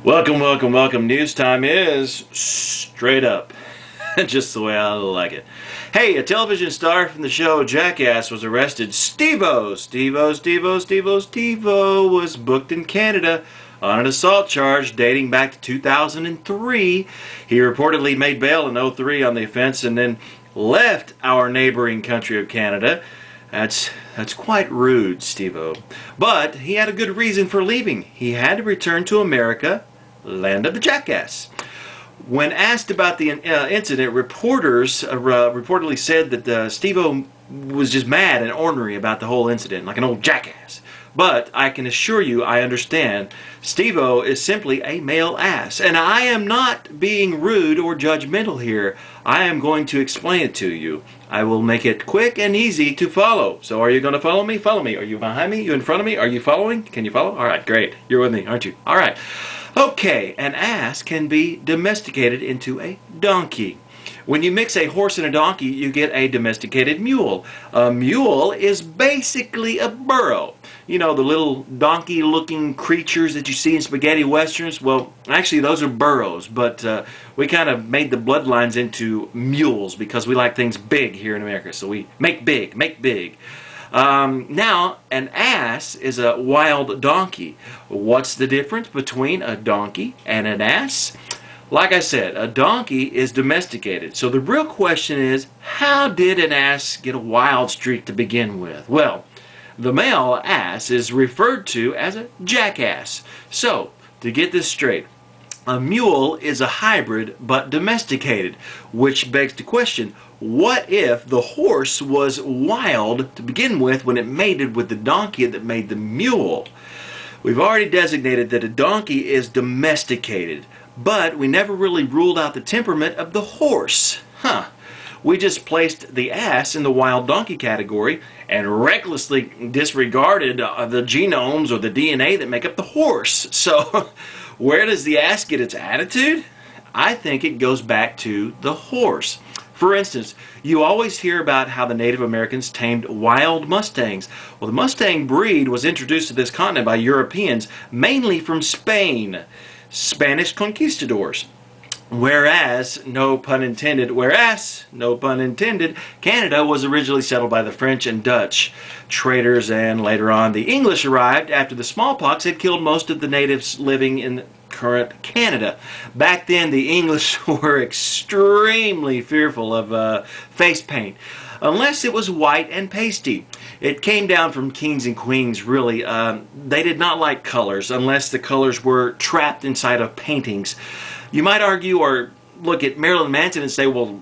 Welcome, welcome, welcome. News time is straight up. Just the way I like it. Hey, a television star from the show Jackass was arrested. Steve-O was booked in Canada on an assault charge dating back to 2003. He reportedly made bail in 2003 on the offense and then left our neighboring country of Canada. That's quite rude, Steve-O. But he had a good reason for leaving. He had to return to America, land of the jackass. When asked about the incident, reporters reportedly said that Steve-O was just mad and ornery about the whole incident, like an old jackass. But I can assure you, I understand, Steve-O is simply a male ass. And I am not being rude or judgmental here. I am going to explain it to you. I will make it quick and easy to follow. So are you going to follow me? Follow me. Are you behind me? You in front of me? Are you following? Can you follow? All right, great. You're with me, aren't you? All right. Okay, an ass can be domesticated into a donkey. When you mix a horse and a donkey, you get a domesticated mule. A mule is basically a burro. You know, the little donkey-looking creatures that you see in spaghetti westerns? Well, actually, those are burros, but we kind of made the bloodlines into mules because we like things big here in America. So we make big, make big. Now, an ass is a wild donkey. What's the difference between a donkey and an ass? Like I said, a donkey is domesticated. So the real question is, how did an ass get a wild streak to begin with? Well, the male ass is referred to as a jackass. So, to get this straight, a mule is a hybrid but domesticated, which begs the question, what if the horse was wild to begin with when it mated with the donkey that made the mule? We've already designated that a donkey is domesticated, but we never really ruled out the temperament of the horse. We just placed the ass in the wild donkey category and recklessly disregarded the genomes or the DNA that make up the horse. So, where does the ass get its attitude? I think it goes back to the horse. For instance, you always hear about how the Native Americans tamed wild Mustangs. Well, the Mustang breed was introduced to this continent by Europeans, mainly from Spain, Spanish conquistadors. Whereas, no pun intended, Canada was originally settled by the French and Dutch traders, and later on the English arrived after the smallpox had killed most of the natives living in current Canada. Back then, the English were extremely fearful of face paint, unless it was white and pasty. It came down from kings and queens, really. They did not like colors unless the colors were trapped inside of paintings. You might argue or look at Marilyn Manson and say, well,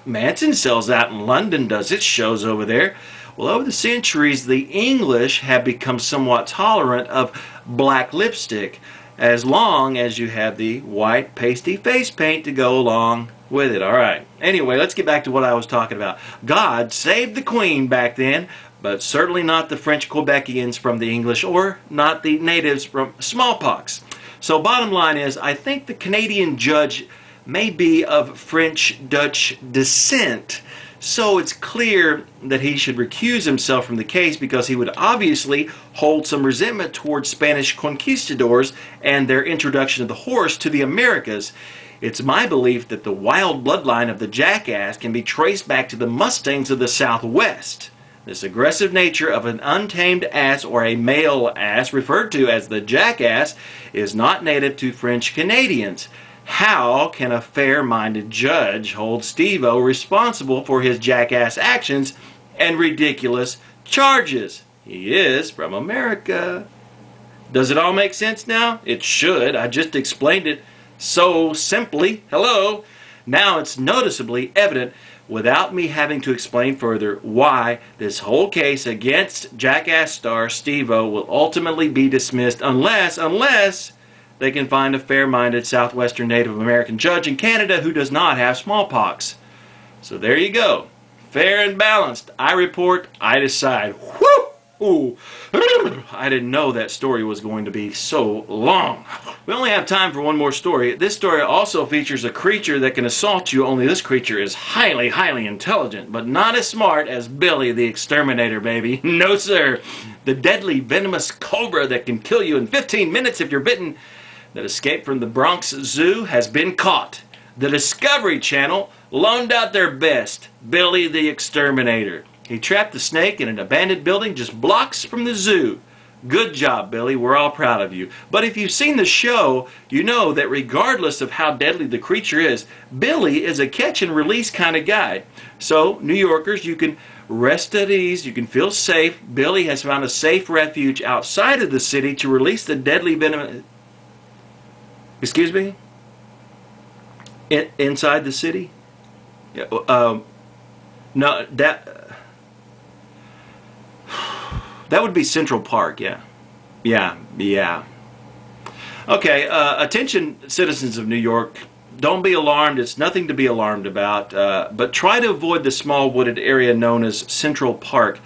Manson sells out in London, does its shows over there. Well, over the centuries, the English have become somewhat tolerant of black lipstick, as long as you have the white pasty face paint to go along with it. All right. Anyway, let's get back to what I was talking about. God saved the Queen back then, but certainly not the French Quebecians from the English or not the natives from smallpox. So bottom line is, I think the Canadian judge may be of French-Dutch descent. So it's clear that he should recuse himself from the case because he would obviously hold some resentment towards Spanish conquistadors and their introduction of the horse to the Americas. It's my belief that the wild bloodline of the jackass can be traced back to the Mustangs of the Southwest. This aggressive nature of an untamed ass or a male ass, referred to as the jackass, is not native to French Canadians. How can a fair-minded judge hold Steve-O responsible for his jackass actions and ridiculous charges? He is from America. Does it all make sense now? It should. I just explained it so simply. Hello. Now it's noticeably evident, without me having to explain further, why this whole case against jackass star Steve-O will ultimately be dismissed unless they can find a fair-minded Southwestern Native American judge in Canada who does not have smallpox. So there you go. Fair and balanced. I report, I decide. Whoo! Ooh. I didn't know that story was going to be so long. We only have time for one more story. This story also features a creature that can assault you, only this creature is highly, highly intelligent, but not as smart as Billy the Exterminator, baby. No, sir. The deadly venomous cobra that can kill you in 15 minutes if you're bitten that escaped from the Bronx Zoo has been caught. The Discovery Channel loaned out their best, Billy the Exterminator. He trapped the snake in an abandoned building just blocks from the zoo. Good job, Billy. We're all proud of you. But if you've seen the show, you know that regardless of how deadly the creature is, Billy is a catch and release kind of guy. So, New Yorkers, you can rest at ease. You can feel safe. Billy has found a safe refuge outside of the city to release the deadly venom. Excuse me? Inside the city? No, that would be Central Park, yeah. Yeah. Okay, attention citizens of New York, don't be alarmed. It's nothing to be alarmed about, but try to avoid the small wooded area known as Central Park.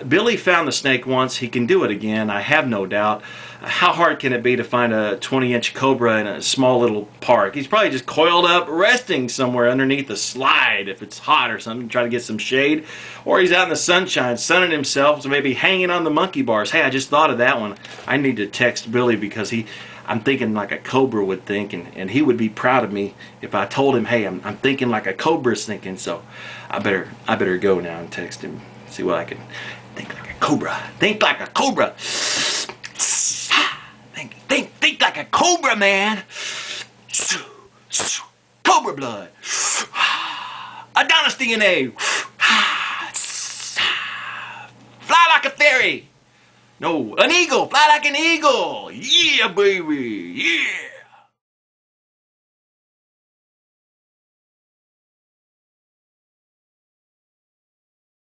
Billy found the snake once. He can do it again, I have no doubt. How hard can it be to find a 20-inch cobra in a small little park? He's probably just coiled up, resting somewhere underneath a slide if it's hot or something, try to get some shade. Or he's out in the sunshine, sunning himself, so maybe hanging on the monkey bars. Hey, I just thought of that one. I need to text Billy because I'm thinking like a cobra would think, and he would be proud of me if I told him, hey, I'm thinking like a cobra's thinking. So I better go now and text him, see what I can think like a cobra. Think like a cobra. Think like a cobra, man. Cobra blood. Adonis DNA. Fly like a fairy. No, an eagle. Fly like an eagle. Yeah, baby. Yeah.